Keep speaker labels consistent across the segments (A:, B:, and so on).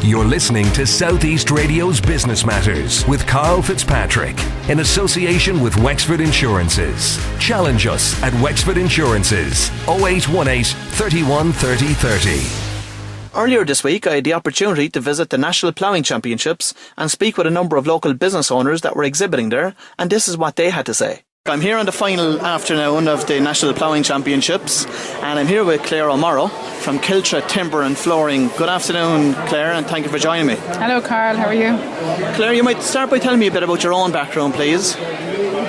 A: You're listening to Southeast Radio's Business Matters with Karl Fitzpatrick in association with Wexford Insurances. Challenge us at Wexford Insurances 0818 31 30 30.
B: Earlier this week, I had the opportunity to visit the National Ploughing Championships and speak with a number of local business owners that were exhibiting there, and this is what they had to say. I'm here on the final afternoon of the National Ploughing Championships, and I'm here with Claire O'Morrow from Kiltra Timber and Flooring. Good afternoon, Claire, and thank you for joining me.
C: Hello, Karl. How are you?
B: Claire, you might start by telling me a bit about your own background, please.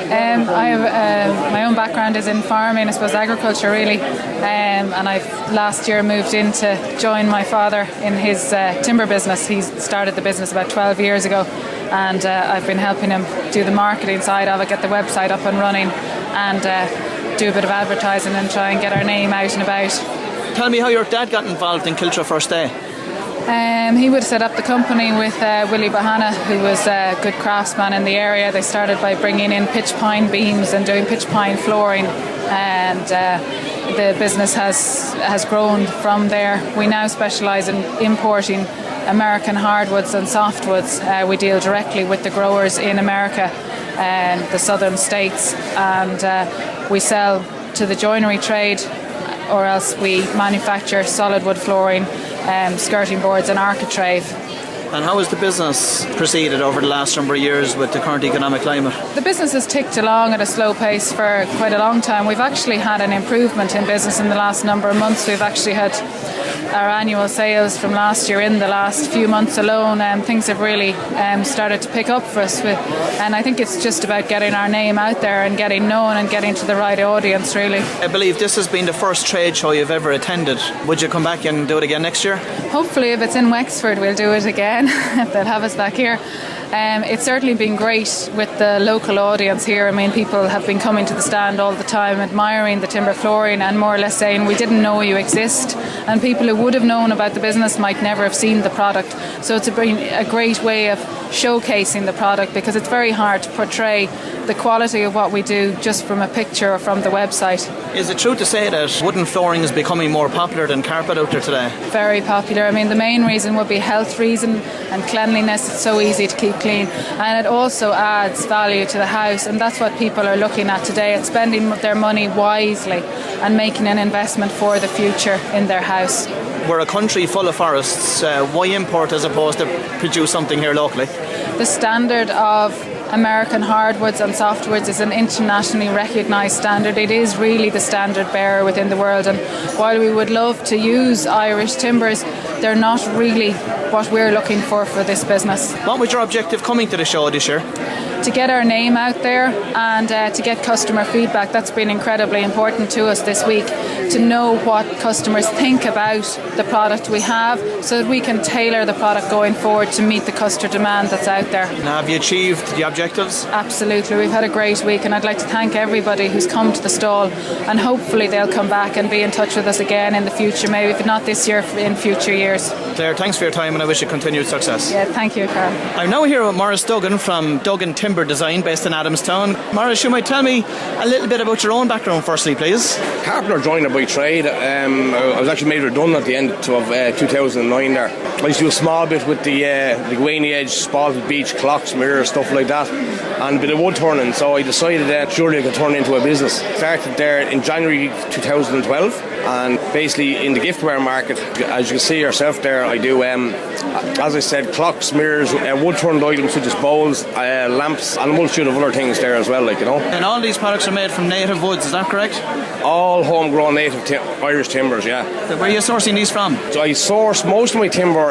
C: I have my own background is in farming, I suppose agriculture really, and I've last year moved in to join my father in his timber business. He started the business about 12 years ago, and I've been helping him do the marketing side of it, get the website up and running, and do a bit of advertising and try and get our name out and about.
B: Tell me how your dad got involved in Kiltra first day.
C: He would set up the company with Willie Bahana, who was a good craftsman in the area. They started by bringing in pitch pine beams and doing pitch pine flooring, and the business has grown from there. We now specialise in importing American hardwoods and softwoods. We deal directly with the growers in America and the southern states, and we sell to the joinery trade, or else we manufacture solid wood flooring, skirting boards and architrave.
B: And how has the business proceeded over the last number of years with the current economic climate?
C: The business has ticked along at a slow pace for quite a long time. We've actually had an improvement in business in the last number of months. We've actually had our annual sales from last year in the last few months alone. Things have really started to pick up for us, and I think it's just about getting our name out there and getting known and getting to the right audience, really.
B: I believe this has been the first trade show you've ever attended. Would you come back and do it again next year?
C: Hopefully, if it's in Wexford, we'll do it again. If they'll have us back here. It's certainly been great with the local audience here. I mean, people have been coming to the stand all the time, admiring the timber flooring and more or less saying, we didn't know you exist. And people who would have known about the business might never have seen the product. So it's been a great way of showcasing the product, because it's very hard to portray the quality of what we do just from a picture or from the website.
B: Is it true to say that wooden flooring is becoming more popular than carpet out there today?
C: Very popular. I mean, the main reason would be health reason and cleanliness. It's so easy to keep clean, and it also adds value to the house, and that's what people are looking at today. It's spending their money wisely and making an investment for the future in their house.
B: We're a country full of forests. Why import as opposed to produce something here locally?
C: The standard of American hardwoods and softwoods is an internationally recognised standard. It is really the standard bearer within the world, and while we would love to use Irish timbers, they're not really what we're looking for this business.
B: What was your objective coming to the show this year?
C: To get our name out there and to get customer feedback. That's been incredibly important to us this week, to know what customers think about the product we have, so that we can tailor the product going forward to meet the customer demand that's out there.
B: Now, have you achieved the objectives?
C: Absolutely. We've had a great week, and I'd like to thank everybody who's come to the stall, and hopefully they'll come back and be in touch with us again in the future, maybe if not this year, in future years.
B: Claire, thanks for your time, and I wish you continued success.
C: Yeah, thank you, Karl.
B: I'm now here with Maurice Duggan from Duggan Timber Design, based in Adamstown. Maurice, you might tell me a little bit about your own background firstly, please.
D: Carpenter joiner by trade. I was actually made redundant at the end of 2009 there. I used to do a small bit with the grainy edge, spalted beach, clocks, mirrors, stuff like that, and a bit of wood turning, so I decided that surely I could turn it into a business. Started there in January 2012, and basically in the giftware market, as you can see yourself there, I do, as I said, clocks, mirrors, wood turned items such as bowls, lamps, and a multitude of other things there as well, like, you know.
B: And all these products are made from native woods, is that correct?
D: All homegrown native Irish timbers, yeah.
B: Where are you sourcing these from?
D: So I source most of my timber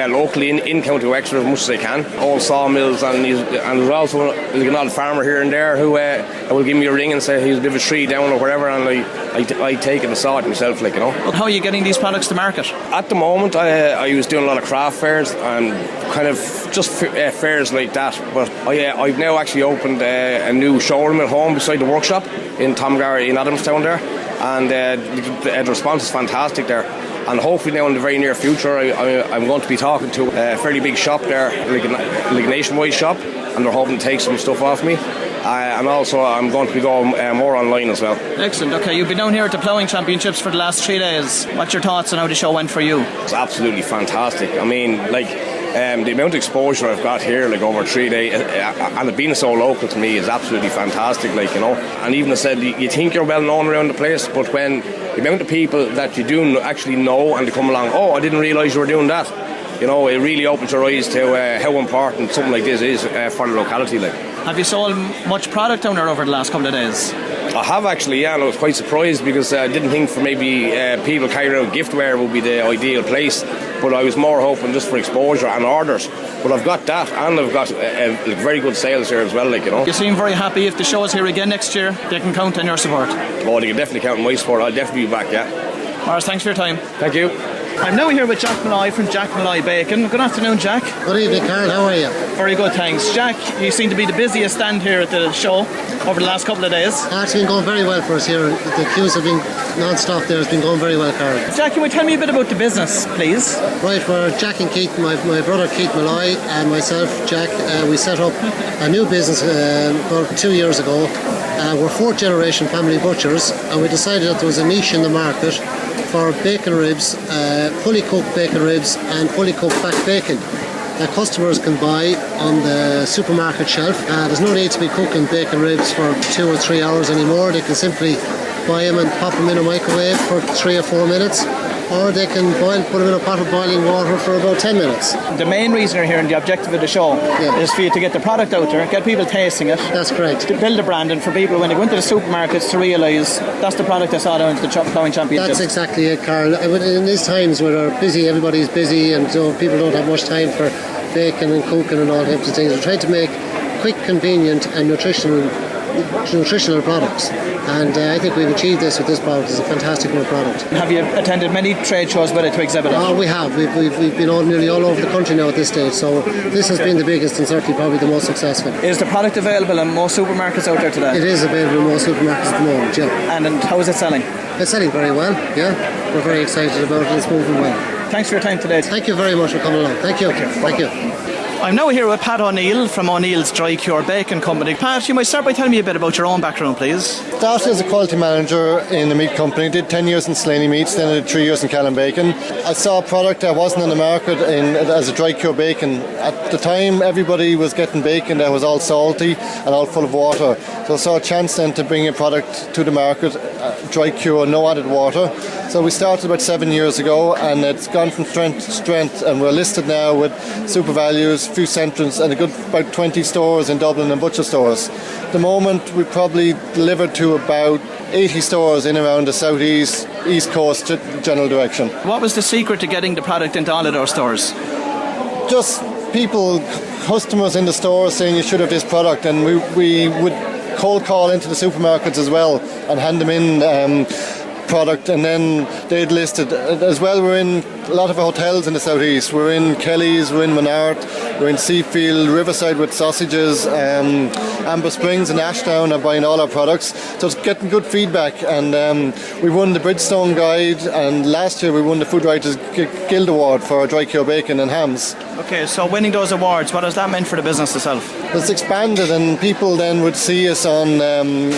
D: locally in County Wexford as much as I can. All sawmills, and there's also an old farmer here and there who will give me a ring and say he's a bit of a tree down or whatever, and I take it and saw it myself, like, you know.
B: How are you getting these products to market?
D: At the moment, I was doing a lot of craft fairs and kind of just fairs like that, but I've now actually opened a new showroom at home beside the workshop in Tomgary in Adamstown there, and the response is fantastic there. And hopefully now in the very near future I'm going to be talking to a fairly big shop there, like a nationwide shop, and they're hoping to take some stuff off me. and also I'm going to be going more online as well.
B: Excellent. Okay, you've been down here at the Ploughing Championships for the last 3 days. What's your thoughts on how the show went for you?
D: It's absolutely fantastic. I mean, the amount of exposure I've got here, over 3 days, and it being so local to me is absolutely fantastic, And even I said, you think you're well known around the place, but when the amount of people that you do actually know and they come along, oh, I didn't realise you were doing that. It really opens your eyes to how important something like this is for the locality.
B: Have you sold much product down there over the last couple of days?
D: I have actually, and I was quite surprised because I didn't think for maybe people carrying out giftware would be the ideal place, but I was more hoping just for exposure and orders. But I've got that, and I've got very good sales here as well,
B: You seem very happy. If the show is here again next year, they can count on your support.
D: Oh, they can definitely count on my support. I'll definitely be back, yeah.
B: Morris, thanks for your time.
D: Thank you.
B: I'm now here with Jack Malloy from Jack Malloy Bacon. Good afternoon, Jack.
E: Good evening, Karl. How are you?
B: Very good, thanks. Jack, you seem to be the busiest stand here at the show over the last couple of days.
E: It's been going very well for us here. The queues have been non-stop there. It's been going very well, Karl.
B: Jack, can you tell me a bit about the business, please?
E: Right, we're Jack and Keith, my brother Keith Malloy and myself, Jack. We set up a new business about 2 years ago. We're fourth generation family butchers, and we decided that there was a niche in the market for bacon ribs, fully cooked bacon ribs and fully cooked back bacon that customers can buy on the supermarket shelf. There's no need to be cooking bacon ribs for 2 or 3 hours anymore. They can simply buy them and pop them in a microwave for 3 or 4 minutes, or they can put them in a pot of boiling water for about 10 minutes.
B: The main reason you're here and the objective of the show is for you to get the product out there, get people tasting it.
E: That's correct.
B: To build a brand, and for people when they go into the supermarkets to realise that's the product they saw down at the Ploughing Championships.
E: That's exactly it, Karl. In these times where they're busy, everybody's busy, and so people don't have much time for baking and cooking and all types of things. We're trying to make quick, convenient and nutritional products, and I think we've achieved this with this product. It's a fantastic new product.
B: Have you attended many trade shows with it to exhibit it?
E: Oh, we have. We've been nearly all over the country now at this stage, so this has been the biggest and certainly probably the most successful.
B: Is the product available in most supermarkets out there today?
E: It is available in most supermarkets at the moment, yeah.
B: And how is it selling?
E: It's selling very well, yeah. We're very excited about it. It's moving well.
B: Thanks for your time today.
E: Thank you very much for coming along. Thank you. Thank you.
B: I'm now here with Pat O'Neill from O'Neill's Dry Cure Bacon Company. Pat, you might start by telling me a bit about your own background, please.
F: Started as a quality manager in a meat company, did 10 years in Slaney Meats, then I did 3 years in Callan Bacon. I saw a product that wasn't on the market as a dry cure bacon. At the time, everybody was getting bacon that was all salty and all full of water. So I saw a chance then to bring a product to the market, dry cure, no added water. So we started about 7 years ago, and it's gone from strength to strength, and we're listed now with Super Values, few Centrums, and a good about 20 stores in Dublin and butcher stores. At the moment, we probably deliver to about 80 stores in around the southeast, east coast general direction.
B: What was the secret to getting the product into all of those stores?
F: Just people, customers in the store saying you should have this product, and we would cold call into the supermarkets as well and hand them in product, and then they'd list it as well. We're in a lot of hotels in the southeast. We're in Kelly's, we're in Menard, we're in Seafield, Riverside with sausages, Amber Springs and Ashdown are buying all our products, so it's getting good feedback. And we won the Bridgestone Guide, and last year we won the Food Writers Guild Award for our dry cure bacon and hams.
B: Okay, so winning those awards, what has that meant for the business itself?
F: It's expanded, and people then would see us on,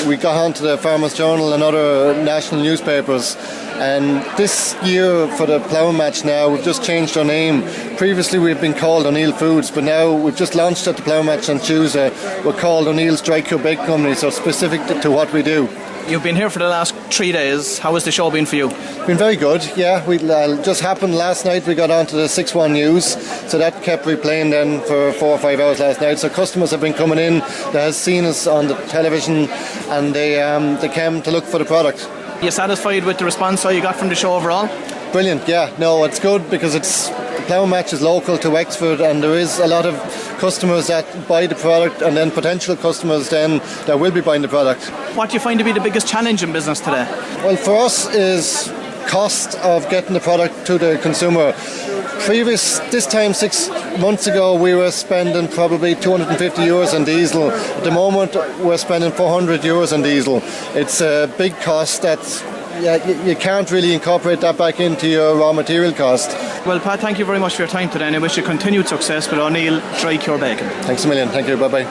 F: we got onto the Farmers Journal and other national newspapers. And this year for the Ploughing Match now, we've just changed our name. Previously we've been called O'Neill Foods, but now we've just launched at the Ploughing Match on Tuesday. We're called O'Neill's Dry Cure Bacon Company, so specific to what we do.
B: You've been here for the last 3 days. How has the show been for you?
F: Been very good, yeah. We just happened last night, we got onto the 6-1 news, so that kept replaying then for 4 or 5 hours last night. So customers have been coming in that has seen us on the television, and they came to look for the product.
B: Are you satisfied with the response you got from the show overall?
F: Brilliant, yeah. No, it's good because the Ploughing Match is local to Wexford, and there is a lot of customers that buy the product, and then potential customers then that will be buying the product.
B: What do you find to be the biggest challenge in business today?
F: Well, for us is cost of getting the product to the consumer. This time 6 months ago, we were spending probably €250 on diesel. At the moment, we're spending €400 on diesel. It's a big cost that's, you can't really incorporate that back into your raw material cost.
B: Well, Pat, thank you very much for your time today, and I wish you continued success with O'Neill Dry Cure Bacon.
F: Thanks a million. Thank you. Bye-bye.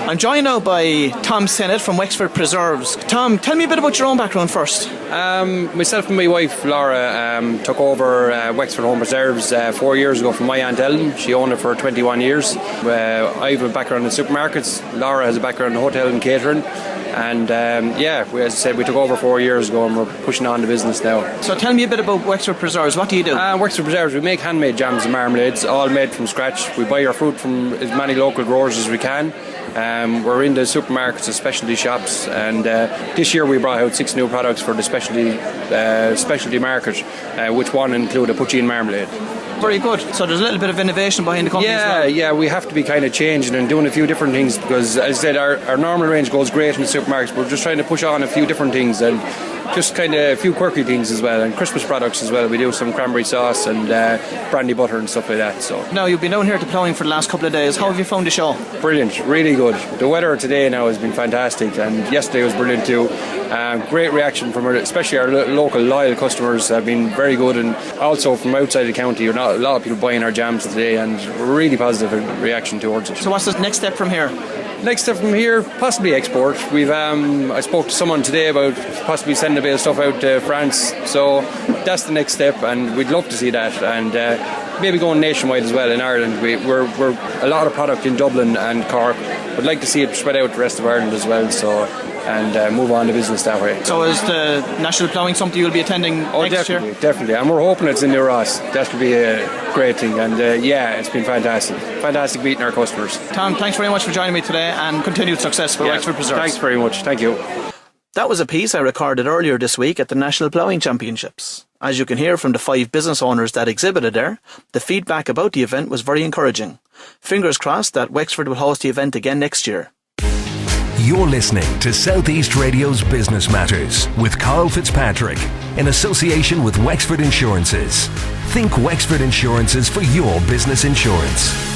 B: I'm joined now by Tom Sennett from Wexford Preserves. Tom, tell me a bit about your own background first.
G: Myself and my wife Laura took over Wexford Home Preserves 4 years ago from my Aunt Ellen. She owned it for 21 years. I have a background in supermarkets. Laura has a background in hotel and catering. And as I said, we took over 4 years ago and we're pushing on the business now.
B: So tell me a bit about Wexford Preserves. What do you do?
G: Wexford Preserves, we make handmade jams and marmalades, all made from scratch. We buy our fruit from as many local growers as we can. We're in the supermarkets and specialty shops, and this year we brought out 6 new products for the specialty market, which one include a poutine marmalade.
B: Very good. So there's a little bit of innovation behind the company as well.
G: Yeah, we have to be kind of changing and doing a few different things because, as I said, our normal range goes great in the supermarkets. We're just trying to push on a few different things and just kind of a few quirky things as well, and Christmas products as well. We do some cranberry sauce and brandy butter and stuff like that. So
B: now you've been down here to Ploughing for the last couple of days. How have you found the show?
G: Brilliant, really good. The weather today now has been fantastic, and yesterday was brilliant too. Great reaction from especially our local loyal customers have been very good, and also from outside the county, a lot of people buying our jams today, and really positive reaction towards it.
B: So what's the next step from here?
G: Next step from here, possibly export. I spoke to someone today about possibly sending a bit of stuff out to France, so that's the next step, and we'd love to see that, and maybe going nationwide as well in Ireland. We're a lot of product in Dublin and Cork. We'd like to see it spread out the rest of Ireland as well, and move on to business that way.
B: So is the National Ploughing something you'll be attending next year?
G: Definitely, and we're hoping it's in the Ross. That could be a great thing, and it's been fantastic meeting our customers.
B: Tom, thanks very much for joining me today, and continued success for Wexford Preserves.
G: Thanks very much, thank you.
B: That was a piece I recorded earlier this week at the National Ploughing Championships. As you can hear from the 5 business owners that exhibited there, the feedback about the event was very encouraging. Fingers crossed that Wexford will host the event again next year.
A: You're listening to South East Radio's Business Matters with Karl Fitzpatrick in association with Wexford Insurances. Think Wexford Insurances for your business insurance.